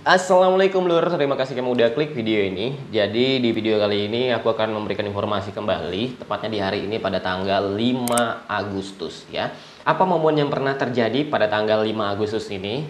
Assalamualaikum lur, terima kasih kamu udah klik video ini. Jadi di video kali ini aku akan memberikan informasi kembali, tepatnya di hari ini pada tanggal 5 Agustus ya. Apa momen yang pernah terjadi pada tanggal 5 Agustus ini?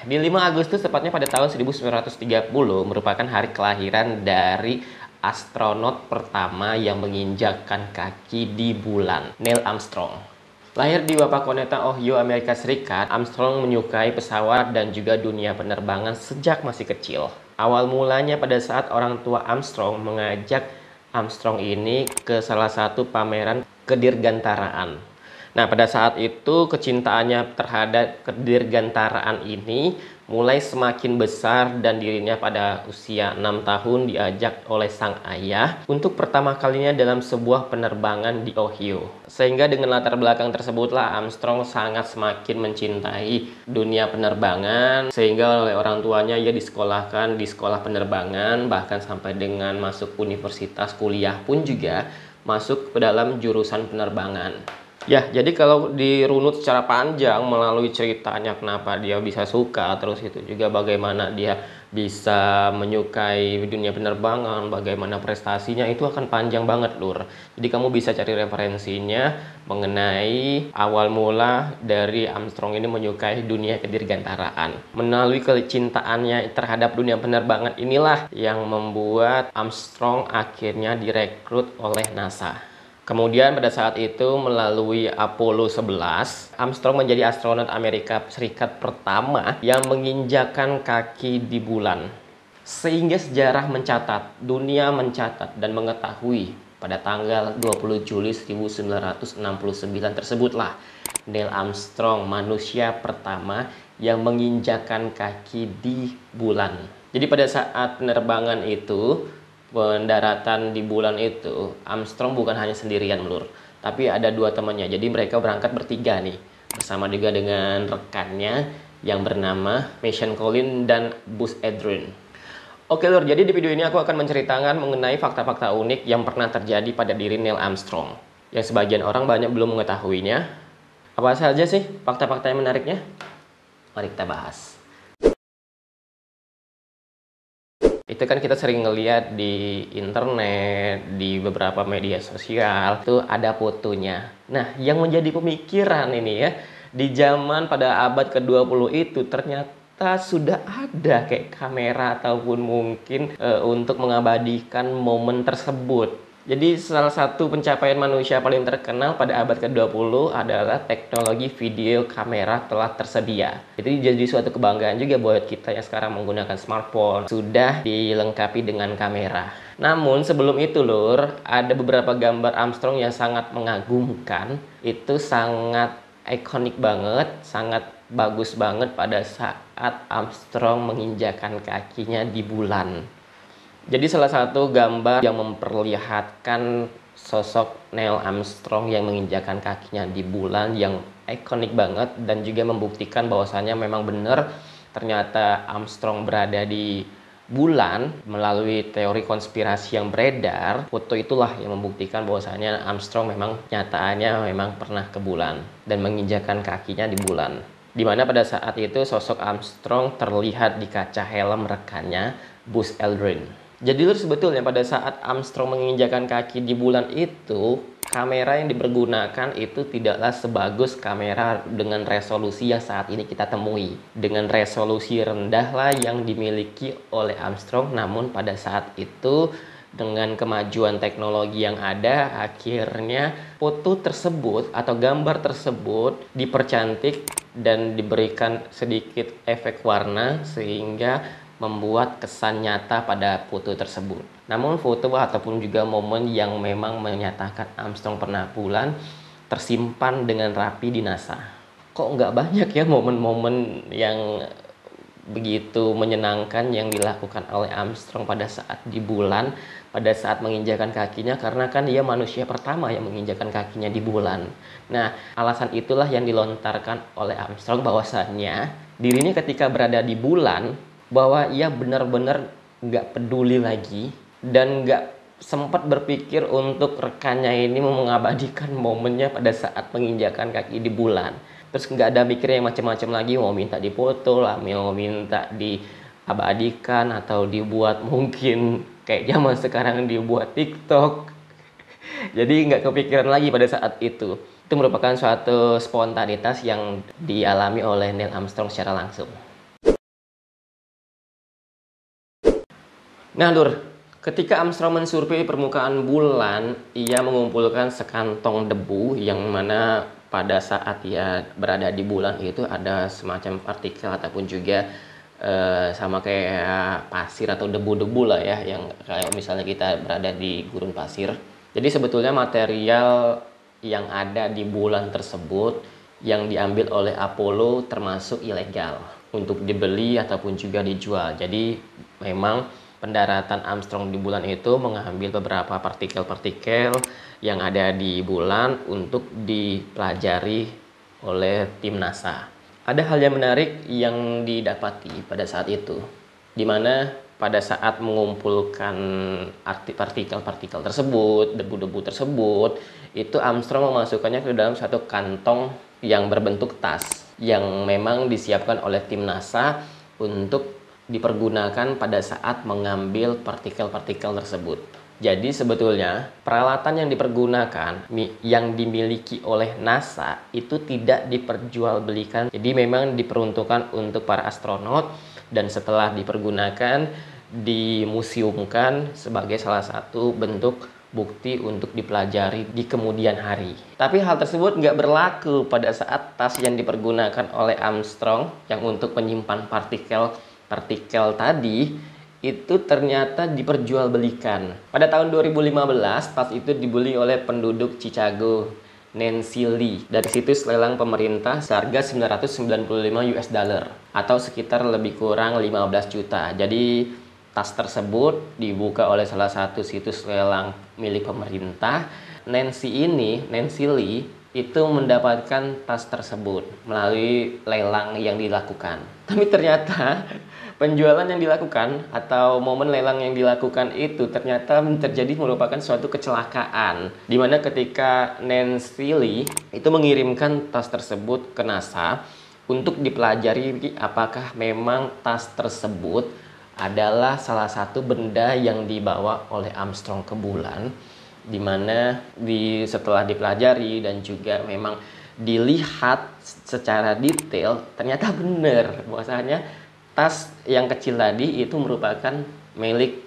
Di 5 Agustus tepatnya pada tahun 1930 merupakan hari kelahiran dari astronot pertama yang menginjakkan kaki di bulan, Neil Armstrong. Lahir di Wapakoneta, Ohio, Amerika Serikat, Armstrong menyukai pesawat dan juga dunia penerbangan sejak masih kecil. Awal mulanya pada saat orang tua Armstrong mengajak Armstrong ini ke salah satu pameran kedirgantaraan. Nah, pada saat itu kecintaannya terhadap kedirgantaraan ini mulai semakin besar dan dirinya pada usia 6 tahun diajak oleh sang ayah untuk pertama kalinya dalam sebuah penerbangan di Ohio. Sehingga dengan latar belakang tersebutlah Armstrong sangat semakin mencintai dunia penerbangan, sehingga oleh orang tuanya ia disekolahkan di sekolah penerbangan, bahkan sampai dengan masuk universitas, kuliah pun juga masuk ke dalam jurusan penerbangan. Ya, jadi kalau dirunut secara panjang melalui ceritanya kenapa dia bisa suka, terus itu juga bagaimana dia bisa menyukai dunia penerbangan, bagaimana prestasinya, itu akan panjang banget lur. Jadi kamu bisa cari referensinya mengenai awal mula dari Armstrong ini menyukai dunia kedirgantaraan. Melalui kecintaannya terhadap dunia penerbangan inilah yang membuat Armstrong akhirnya direkrut oleh NASA. Kemudian pada saat itu melalui Apollo 11, Armstrong menjadi astronot Amerika Serikat pertama yang menginjakkan kaki di bulan. Sehingga sejarah mencatat, dunia mencatat dan mengetahui pada tanggal 20 Juli 1969 tersebutlah Neil Armstrong manusia pertama yang menginjakkan kaki di bulan. Jadi pada saat penerbangan itu, pendaratan di bulan itu, Armstrong bukan hanya sendirian lur, tapi ada dua temannya. Jadi mereka berangkat bertiga nih, bersama juga dengan rekannya yang bernama Mason Collins dan Buzz Aldrin. Oke lur, jadi di video ini aku akan menceritakan mengenai fakta-fakta unik yang pernah terjadi pada diri Neil Armstrong, yang sebagian orang banyak belum mengetahuinya. Apa saja sih fakta-fakta yang menariknya? Mari kita bahas. Itu kan kita sering ngeliat di internet, di beberapa media sosial, itu ada fotonya. Nah, yang menjadi pemikiran ini ya, di zaman pada abad ke-20 itu ternyata sudah ada kayak kamera ataupun mungkin untuk mengabadikan momen tersebut. Jadi salah satu pencapaian manusia paling terkenal pada abad ke-20 adalah teknologi video kamera telah tersedia. Itu jadi suatu kebanggaan juga buat kita yang sekarang menggunakan smartphone, sudah dilengkapi dengan kamera. Namun sebelum itu lur, ada beberapa gambar Armstrong yang sangat mengagumkan. Itu sangat ikonik banget, sangat bagus banget pada saat Armstrong menginjakan kakinya di bulan. Jadi salah satu gambar yang memperlihatkan sosok Neil Armstrong yang menginjakan kakinya di bulan yang ikonik banget dan juga membuktikan bahwasannya memang benar ternyata Armstrong berada di bulan melalui teori konspirasi yang beredar. Foto itulah yang membuktikan bahwasannya Armstrong memang nyataannya memang pernah ke bulan dan menginjakan kakinya di bulan. Dimana pada saat itu sosok Armstrong terlihat di kaca helm rekannya Buzz Aldrin. Jadi sebetulnya pada saat Armstrong menginjakan kaki di bulan itu, kamera yang dipergunakan itu tidaklah sebagus kamera dengan resolusi yang saat ini kita temui. Dengan resolusi rendah lah yang dimiliki oleh Armstrong, namun pada saat itu dengan kemajuan teknologi yang ada, akhirnya foto tersebut atau gambar tersebut dipercantik dan diberikan sedikit efek warna sehingga membuat kesan nyata pada foto tersebut. Namun foto ataupun juga momen yang memang menyatakan Armstrong pernah bulan tersimpan dengan rapi di NASA. Kok nggak banyak ya momen-momen yang begitu menyenangkan yang dilakukan oleh Armstrong pada saat di bulan, pada saat menginjakan kakinya, karena kan dia manusia pertama yang menginjakan kakinya di bulan. Nah, alasan itulah yang dilontarkan oleh Armstrong bahwasannya dirinya ketika berada di bulan bahwa ia benar-benar nggak peduli lagi dan nggak sempat berpikir untuk rekannya ini mengabadikan momennya pada saat menginjakan kaki di bulan. Terus nggak ada mikir yang macam-macam lagi, mau minta dipoto lah, mau minta di abadikan atau dibuat mungkin kayak zaman sekarang dibuat TikTok. Jadi nggak kepikiran lagi pada saat itu. Itu merupakan suatu spontanitas yang dialami oleh Neil Armstrong secara langsung. Nah, Lur, ketika Armstrong mensurvei permukaan bulan, ia mengumpulkan sekantong debu yang mana pada saat ia berada di bulan itu ada semacam partikel ataupun juga sama kayak pasir atau debu-debu lah ya, yang kayak misalnya kita berada di gurun pasir. Jadi sebetulnya material yang ada di bulan tersebut yang diambil oleh Apollo termasuk ilegal untuk dibeli ataupun juga dijual. Jadi memang pendaratan Armstrong di bulan itu mengambil beberapa partikel-partikel yang ada di bulan untuk dipelajari oleh tim NASA. Ada hal yang menarik yang didapati pada saat itu, di mana pada saat mengumpulkan partikel-partikel tersebut, debu-debu tersebut, itu Armstrong memasukkannya ke dalam satu kantong yang berbentuk tas yang memang disiapkan oleh tim NASA untuk dipergunakan pada saat mengambil partikel-partikel tersebut. Jadi sebetulnya peralatan yang dipergunakan yang dimiliki oleh NASA itu tidak diperjualbelikan. Jadi memang diperuntukkan untuk para astronot dan setelah dipergunakan dimuseumkan sebagai salah satu bentuk bukti untuk dipelajari di kemudian hari. Tapi hal tersebut nggak berlaku pada saat tas yang dipergunakan oleh Armstrong yang untuk menyimpan partikel tadi itu ternyata diperjualbelikan. Pada tahun 2015, tas itu dibeli oleh penduduk Chicago, Nancy Lee, dari situs lelang pemerintah seharga 995 US dollar atau sekitar lebih kurang 15 juta. Jadi tas tersebut dibuka oleh salah satu situs lelang milik pemerintah. Nancy Lee itu mendapatkan tas tersebut melalui lelang yang dilakukan. Tapi ternyata penjualan yang dilakukan atau momen lelang yang dilakukan itu ternyata terjadi merupakan suatu kecelakaan, di mana ketika Nancy Lee itu mengirimkan tas tersebut ke NASA untuk dipelajari apakah memang tas tersebut adalah salah satu benda yang dibawa oleh Armstrong ke bulan, di mana setelah dipelajari dan juga memang dilihat secara detail ternyata benar bahwasanya tas yang kecil tadi itu merupakan milik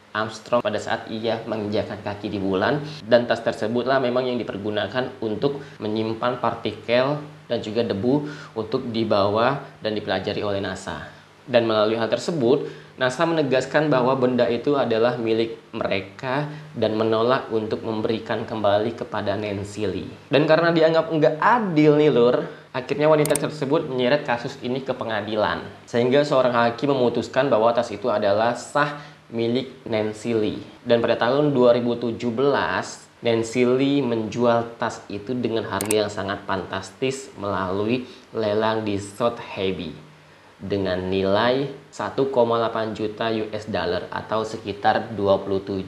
Armstrong pada saat ia menginjakkan kaki di bulan, dan tas tersebutlah memang yang dipergunakan untuk menyimpan partikel dan juga debu untuk dibawa dan dipelajari oleh NASA. Dan melalui hal tersebut, NASA menegaskan bahwa benda itu adalah milik mereka dan menolak untuk memberikan kembali kepada Nancy Lee. Dan karena dianggap nggak adil nih Lur, akhirnya wanita tersebut menyeret kasus ini ke pengadilan. Sehingga seorang hakim memutuskan bahwa tas itu adalah sah milik Nancy Lee. Dan pada tahun 2017, Nancy Lee menjual tas itu dengan harga yang sangat fantastis melalui lelang di Sotheby's dengan nilai 1,8 juta US dollar atau sekitar 27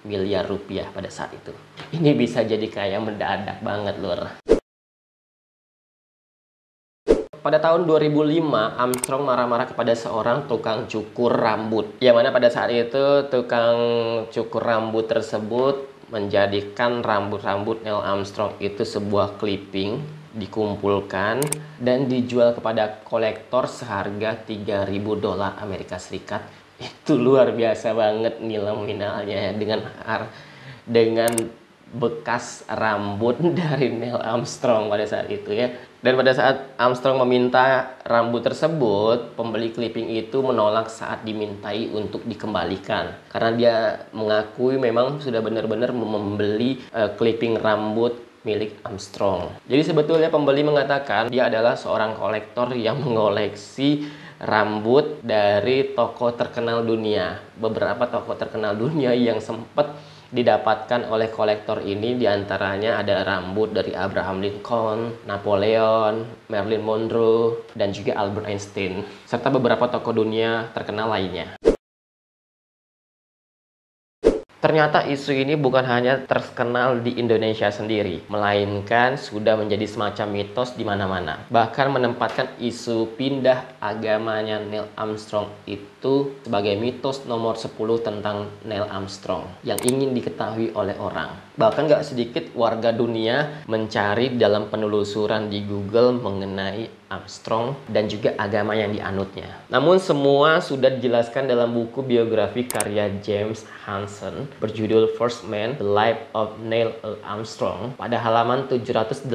miliar rupiah pada saat itu. Ini bisa jadi kaya mendadak banget Lur. Pada tahun 2005, Armstrong marah-marah kepada seorang tukang cukur rambut. Yang mana pada saat itu tukang cukur rambut tersebut menjadikan rambut-rambut Neil Armstrong itu sebuah clipping, dikumpulkan dan dijual kepada kolektor seharga 3.000 dolar Amerika Serikat. Itu luar biasa banget nilai nominalnya dengan bekas rambut dari Neil Armstrong pada saat itu ya. Dan pada saat Armstrong meminta rambut tersebut, pembeli clipping itu menolak saat dimintai untuk dikembalikan karena dia mengakui memang sudah benar-benar membeli clipping rambut milik Armstrong. Jadi sebetulnya pembeli mengatakan dia adalah seorang kolektor yang mengoleksi rambut dari tokoh terkenal dunia. Beberapa tokoh terkenal dunia yang sempat didapatkan oleh kolektor ini diantaranya ada rambut dari Abraham Lincoln, Napoleon, Marilyn Monroe, dan juga Albert Einstein, serta beberapa tokoh dunia terkenal lainnya. Ternyata isu ini bukan hanya terkenal di Indonesia sendiri, melainkan sudah menjadi semacam mitos di mana-mana. Bahkan menempatkan isu pindah agamanya Neil Armstrong itu sebagai mitos nomor 10 tentang Neil Armstrong yang ingin diketahui oleh orang. Bahkan gak sedikit warga dunia mencari dalam penelusuran di Google mengenai Armstrong dan juga agama yang dianutnya. Namun semua sudah dijelaskan dalam buku biografi karya James Hansen berjudul First Man, The Life of Neil Armstrong. Pada halaman 785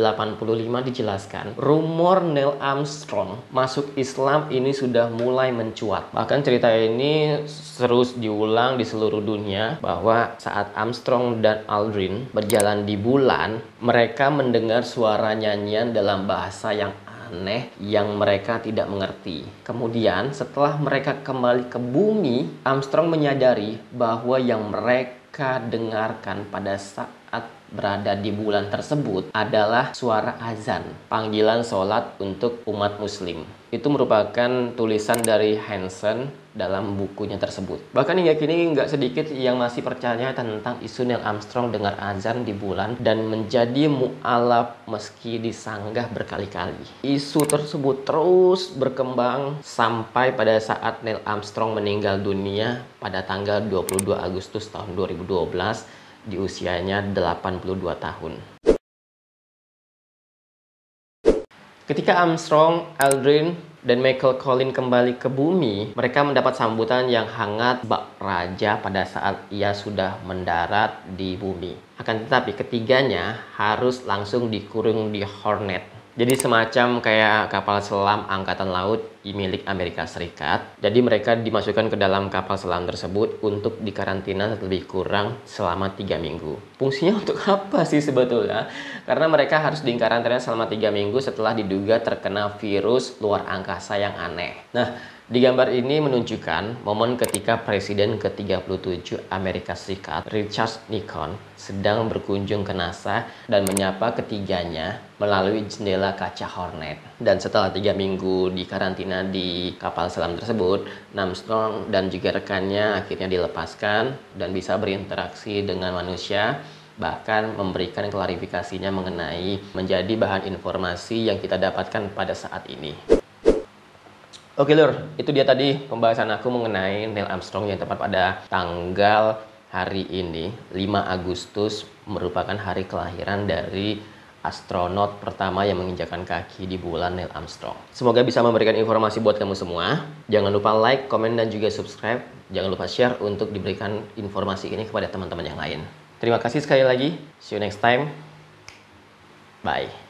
dijelaskan, rumor Neil Armstrong masuk Islam ini sudah mulai mencuat. Bahkan cerita ini terus diulang di seluruh dunia bahwa saat Armstrong dan Aldrin berjalan di bulan, mereka mendengar suara nyanyian dalam bahasa yang aneh yang mereka tidak mengerti. Kemudian setelah mereka kembali ke bumi, Armstrong menyadari bahwa yang mereka dengarkan pada saat berada di bulan tersebut adalah suara azan, panggilan sholat untuk umat muslim. Itu merupakan tulisan dari Hansen dalam bukunya tersebut. Bahkan hingga kini nggak sedikit yang masih percaya tentang isu Neil Armstrong dengar azan di bulan dan menjadi mu'alaf meski disanggah berkali-kali. Isu tersebut terus berkembang sampai pada saat Neil Armstrong meninggal dunia pada tanggal 22 Agustus tahun 2012 di usianya 82 tahun. Ketika Armstrong, Aldrin, dan Michael Collins kembali ke bumi, mereka mendapat sambutan yang hangat bak raja pada saat ia sudah mendarat di bumi. Akan tetapi ketiganya harus langsung dikurung di Hornet. Jadi semacam kayak kapal selam angkatan laut milik Amerika Serikat. Jadi mereka dimasukkan ke dalam kapal selam tersebut untuk dikarantina lebih kurang selama 3 minggu. Fungsinya untuk apa sih sebetulnya? Karena mereka harus dikarantina selama 3 minggu setelah diduga terkena virus luar angkasa yang aneh. Nah, di gambar ini menunjukkan momen ketika Presiden ke-37 Amerika Serikat, Richard Nixon, sedang berkunjung ke NASA dan menyapa ketiganya melalui jendela kaca Hornet. Dan setelah 3 minggu di karantina di kapal selam tersebut, Armstrong dan juga rekannya akhirnya dilepaskan dan bisa berinteraksi dengan manusia, bahkan memberikan klarifikasinya mengenai menjadi bahan informasi yang kita dapatkan pada saat ini. Oke lur, itu dia tadi pembahasan aku mengenai Neil Armstrong yang tepat pada tanggal hari ini, 5 Agustus, merupakan hari kelahiran dari astronot pertama yang menginjakkan kaki di bulan, Neil Armstrong. Semoga bisa memberikan informasi buat kamu semua. Jangan lupa like, komen, dan juga subscribe. Jangan lupa share untuk diberikan informasi ini kepada teman-teman yang lain. Terima kasih sekali lagi. See you next time. Bye.